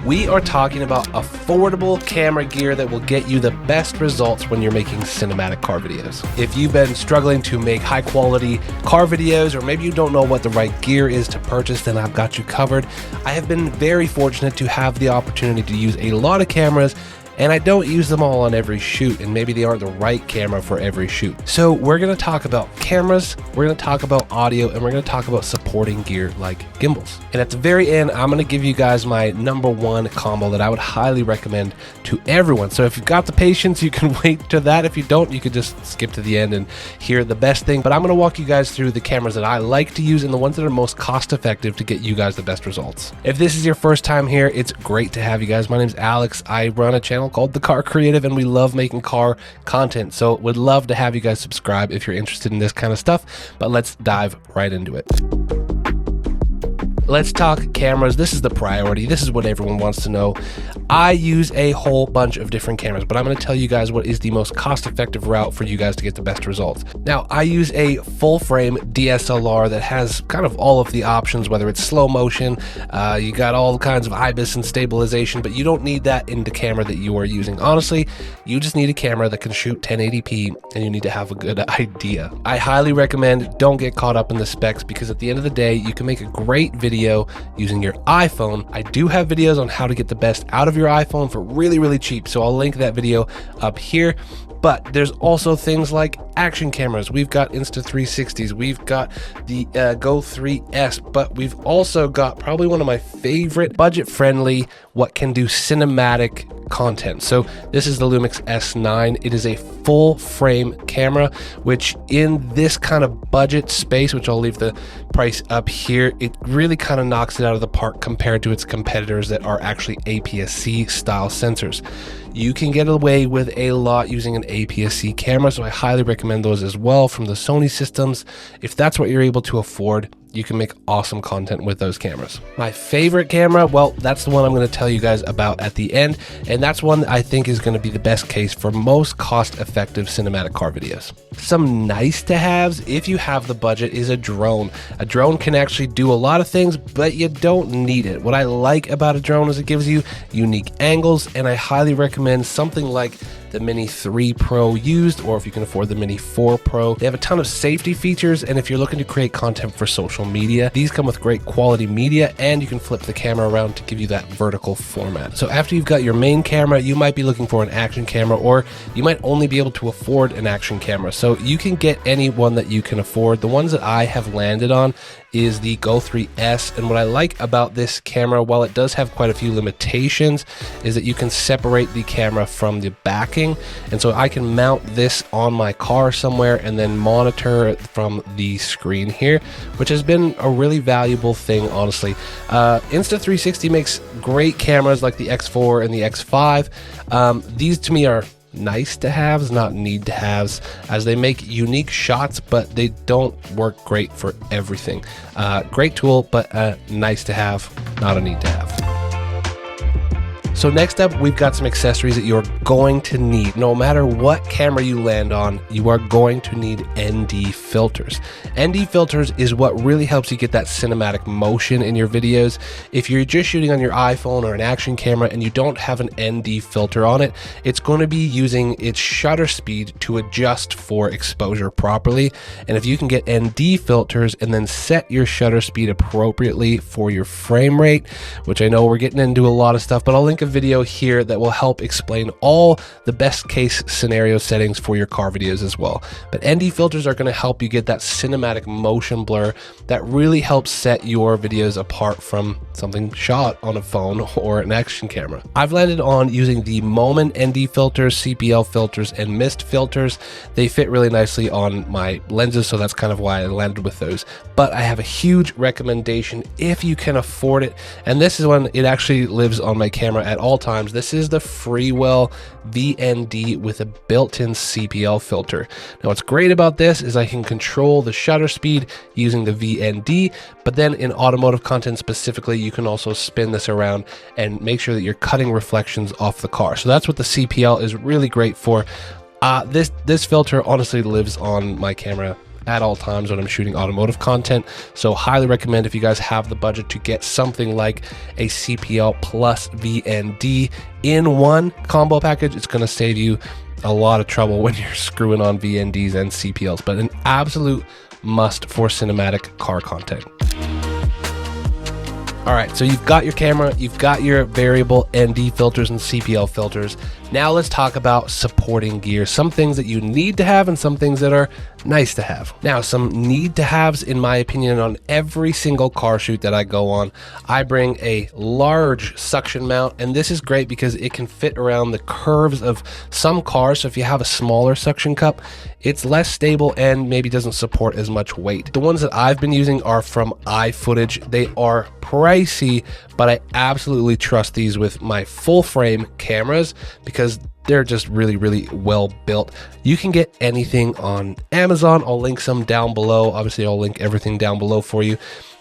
We are talking about affordable camera gear that will get you the best results when you're making cinematic car videos. If you've been struggling to make high quality car videos, or maybe you don't know what the right gear is to purchase, then I've got you covered. I have been very fortunate to have the opportunity to use a lot of cameras, and I don't use them all on every shoot, and maybe they aren't the right camera for every shoot. So we're gonna talk about cameras, we're gonna talk about audio, and we're gonna talk about supporting gear like gimbals. And at the very end, I'm gonna give you guys my #1 combo that I would highly recommend to everyone. So if you've got the patience, you can wait to that. If you don't, you could just skip to the end and hear the best thing. But I'm gonna walk you guys through the cameras that I like to use and the ones that are most cost effective to get you guys the best results. If this is your first time here, it's great to have you guys. My name's Alex. I run a channel called The Car Creative, and we love making car content. So would love to have you guys subscribe if you're interested in this kind of stuff, but let's dive right into it. Let's talk cameras. This is the priority. This is what everyone wants to know. I use a whole bunch of different cameras, but I'm going to tell you guys what is the most cost-effective route for you guys to get the best results. Now, I use a full-frame DSLR that has kind of all of the options, whether it's slow motion, you got all kinds of IBIS and stabilization, but you don't need that in the camera that you are using. Honestly, you just need a camera that can shoot 1080p, and you need to have a good idea. I highly recommend don't get caught up in the specs, because at the end of the day, you can make a great video using your iPhone. I do have videos on how to get the best out of your iPhone for really, really cheap, so I'll link that video up here. But there's also things like action cameras. We've got Insta360s, we've got the Go 3S, but we've also got probably one of my favorite budget-friendly, what can do cinematic content. So this is the Lumix S9. It is a full frame camera, which in this kind of budget space, which I'll leave the price up here, it really kind of knocks it out of the park compared to its competitors that are actually APS-C style sensors. You can get away with a lot using an APS-C camera, so I highly recommend those as well from the Sony systems. If that's what you're able to afford, you can make awesome content with those cameras. My favorite camera, well, that's the one I'm going to tell you guys about at the end, and that's one that I think is going to be the best case for most cost-effective cinematic car videos. Some nice to haves, if you have the budget, is a drone. A drone can actually do a lot of things, but you don't need it. What I like about a drone is it gives you unique angles, and I highly recommend something like the Mini 3 Pro used, or if you can afford the Mini 4 Pro. They have a ton of safety features, and if you're looking to create content for social media, these come with great quality media, and you can flip the camera around to give you that vertical format. So after you've got your main camera, you might be looking for an action camera, or you might only be able to afford an action camera. So you can get any one that you can afford. The ones that I have landed on is the Go 3S, and what I like about this camera, while it does have quite a few limitations, is that you can separate the camera from the backing, and so I can mount this on my car somewhere and then monitor it from the screen here, which has been a really valuable thing, honestly. Insta360 makes great cameras like the X4 and the X5. These to me are nice to haves, not need to haves, as they make unique shots, but they don't work great for everything. Great tool, but nice to have, not a need to have. So next up, we've got some accessories that you're going to need. No matter what camera you land on, you are going to need ND filters. ND filters is what really helps you get that cinematic motion in your videos. If you're just shooting on your iPhone or an action camera and you don't have an ND filter on it, it's going to be using its shutter speed to adjust for exposure properly. And if you can get ND filters and then set your shutter speed appropriately for your frame rate, which I know we're getting into a lot of stuff, but I'll link a video here that will help explain all the best case scenario settings for your car videos as well. But ND filters are going to help you get that cinematic motion blur that really helps set your videos apart from something shot on a phone or an action camera. I've landed on using the Moment ND filters, CPL filters, and mist filters. They fit really nicely on my lenses, so that's kind of why I landed with those. But I have a huge recommendation if you can afford it, and this is one, it actually lives on my camera at all times. This is the Freewell VND with a built-in CPL filter. Now what's great about this is I can control the shutter speed using the VND, but then in automotive content specifically, you can also spin this around and make sure that you're cutting reflections off the car. So that's what the CPL is really great for. This filter honestly lives on my camera at all times when I'm shooting automotive content. So highly recommend, if you guys have the budget, to get something like a CPL plus VND in one combo package. It's going to save you a lot of trouble when you're screwing on VNDs and CPLs, but an absolute must for cinematic car content. All right, so you've got your camera, you've got your variable ND filters and CPL filters. Now let's talk about supporting gear, some things that you need to have and some things that are nice to have. Now, some need to haves, in my opinion, on every single car shoot that I go on. I bring a large suction mount, and this is great because it can fit around the curves of some cars. So if you have a smaller suction cup, it's less stable and maybe doesn't support as much weight. The ones that I've been using are from iFootage. They are pricey, but I absolutely trust these with my full frame cameras because they're just really, really well built. You can get anything on Amazon. I'll link some down below. Obviously, I'll link everything down below for you,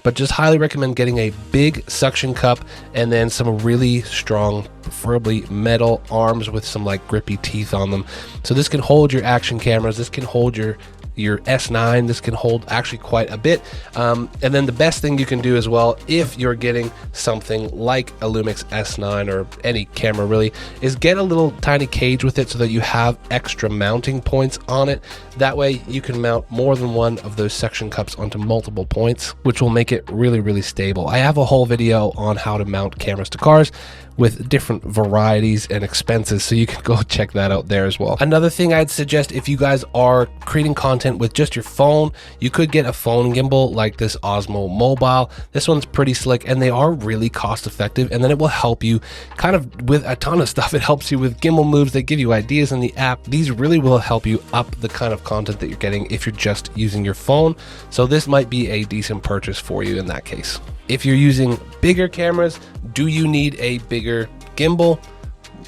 but just highly recommend getting a big suction cup and then some really strong, preferably metal arms with some like grippy teeth on them. So this can hold your action cameras. This can hold your S9. This can hold actually quite a bit. And then the best thing you can do as well, if you're getting something like a Lumix S9 or any camera really, is get a little tiny cage with it so that you have extra mounting points on it. That way you can mount more than one of those suction cups onto multiple points, which will make it really, really stable. I have a whole video on how to mount cameras to cars with different varieties and expenses, so you can go check that out there as well. Another thing I'd suggest, if you guys are creating content with just your phone, you could get a phone gimbal like this Osmo Mobile. This one's pretty slick and they are really cost effective, and then it will help you kind of with a ton of stuff. It helps you with gimbal moves, they give you ideas in the app. These really will help you up the kind of content that you're getting if you're just using your phone. So this might be a decent purchase for you in that case. If you're using bigger cameras, do you need a bigger gimbal?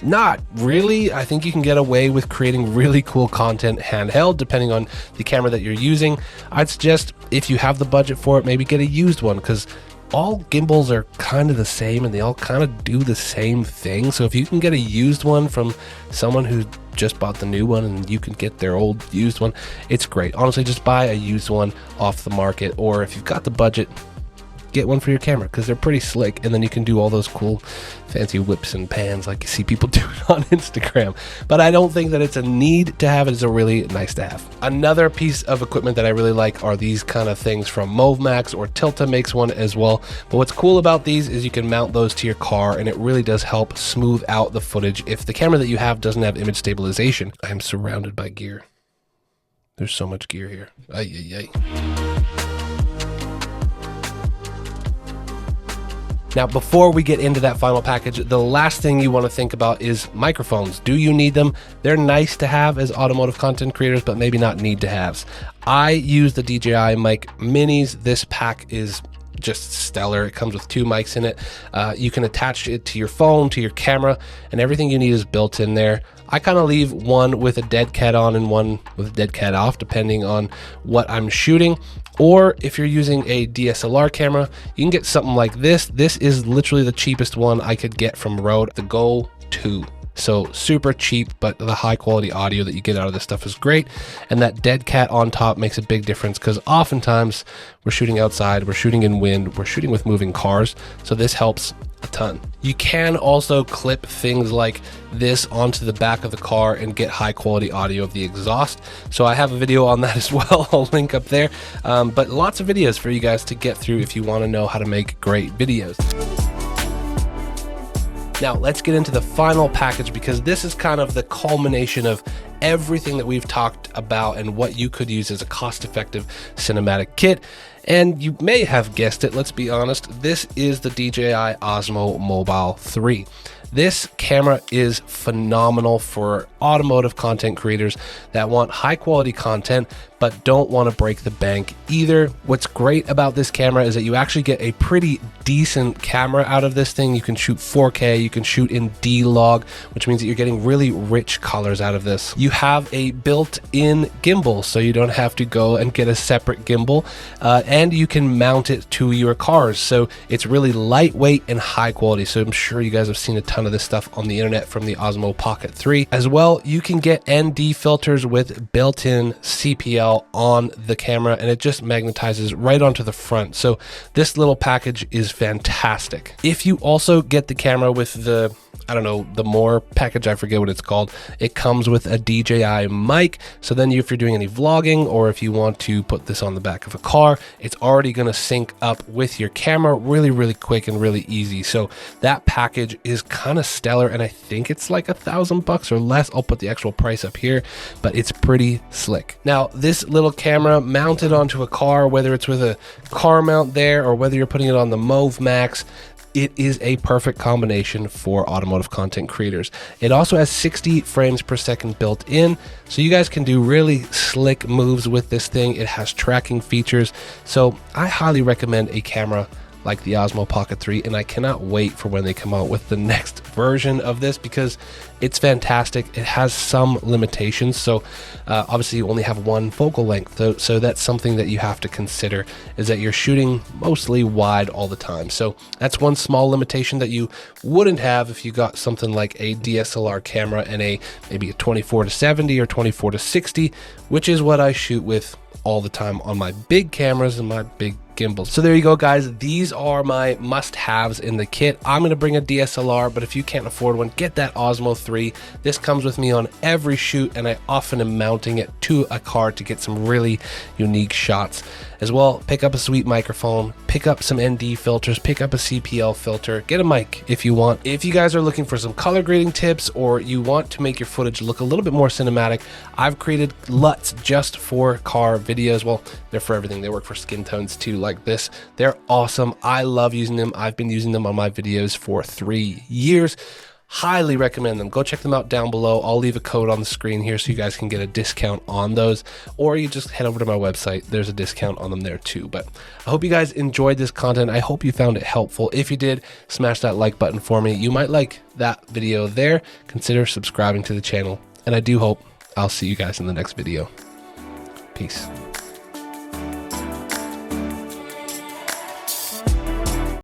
Not really. I think you can get away with creating really cool content handheld depending on the camera that you're using. I'd suggest, if you have the budget for it, maybe get a used one, because all gimbals are kind of the same and they all kind of do the same thing. So if you can get a used one from someone who just bought the new one and you can get their old used one, it's great. Honestly, just buy a used one off the market, or if you've got the budget, get one for your camera because they're pretty slick, and then you can do all those cool fancy whips and pans like you see people doing on Instagram. But I don't think that it's a need to have, it is a really nice to have. Another piece of equipment that I really like are these kind of things from Movemax, or Tilta makes one as well. But what's cool about these is you can mount those to your car, and it really does help smooth out the footage if the camera that you have doesn't have image stabilization. I am surrounded by gear. There's so much gear here. Ay, ay, ay. Now, before we get into that final package, the last thing you want to think about is microphones. Do you need them? They're nice to have as automotive content creators, but maybe not need to haves. I use the DJI Mic Minis. This pack is just stellar. It comes with 2 mics in it. You can attach it to your phone, to your camera, and everything you need is built in there. I kind of leave one with a dead cat on and one with a dead cat off, depending on what I'm shooting. Or if you're using a DSLR camera, you can get something like this. This is literally the cheapest one I could get from Rode, the Go 2. So super cheap, but the high quality audio that you get out of this stuff is great. And that dead cat on top makes a big difference, because oftentimes we're shooting outside, we're shooting in wind, we're shooting with moving cars. So this helps a ton. You can also clip things like this onto the back of the car and get high quality audio of the exhaust. So I have a video on that as well. I'll link up there. But lots of videos for you guys to get through if you want to know how to make great videos. Now let's get into the final package, because this is kind of the culmination of everything that we've talked about and what you could use as a cost-effective cinematic kit. And you may have guessed it, let's be honest, this is the DJI Osmo Mobile 3. This camera is phenomenal for automotive content creators that want high quality content but don't want to break the bank either. What's great about this camera is that you actually get a pretty decent camera out of this thing. You can shoot 4K, you can shoot in D-Log, which means that you're getting really rich colors out of this. You you have a built-in gimbal, so you don't have to go and get a separate gimbal, and you can mount it to your cars. So it's really lightweight and high quality. So I'm sure you guys have seen a ton of this stuff on the internet from the Osmo Pocket 3. As well, you can get ND filters with built-in CPL on the camera, and it just magnetizes right onto the front. So this little package is fantastic. If you also get the camera with the, I don't know, the More package, I forget what it's called, it comes with a DJI mic. So then if you're doing any vlogging, or if you want to put this on the back of a car, it's already going to sync up with your camera really quick and really easy. So that package is kind of stellar, and I think it's like $1,000 or less. I'll put the actual price up here, but it's pretty slick. Now, this little camera mounted onto a car, whether it's with a car mount there or whether you're putting it on the Move Max, it is a perfect combination for automotive content creators. It also has 60 frames per second built in, so you guys can do really slick moves with this thing. It has tracking features, so I highly recommend a camera like the Osmo Pocket 3, and I cannot wait for when they come out with the next version of this, because it's fantastic. It has some limitations, so obviously you only have one focal length, so that's something that you have to consider, is that you're shooting mostly wide all the time. So that's one small limitation that you wouldn't have if you got something like a DSLR camera and maybe a 24-70 or 24-60, which is what I shoot with all the time on my big cameras and my big gimbals. So there you go, guys. These are my must-haves in the kit. I'm going to bring a DSLR, but if you can't afford one, get that Osmo 3. This comes with me on every shoot, and I often am mounting it to a car to get some really unique shots. As well, pick up a sweet microphone, pick up some ND filters, pick up a CPL filter, get a mic if you want. If you guys are looking for some color grading tips, or you want to make your footage look a little bit more cinematic, I've created LUTs just for car videos. Well, they're for everything. They work for skin tones too, like this. They're awesome. I love using them. I've been using them on my videos for 3 years. Highly recommend them. Go check them out down below. I'll leave a code on the screen here so you guys can get a discount on those, or you just head over to my website. There's a discount on them there too. But I hope you guys enjoyed this content. I hope you found it helpful. If you did, smash that like button for me. You might like that video there. Consider subscribing to the channel, and I do hope I'll see you guys in the next video. Peace.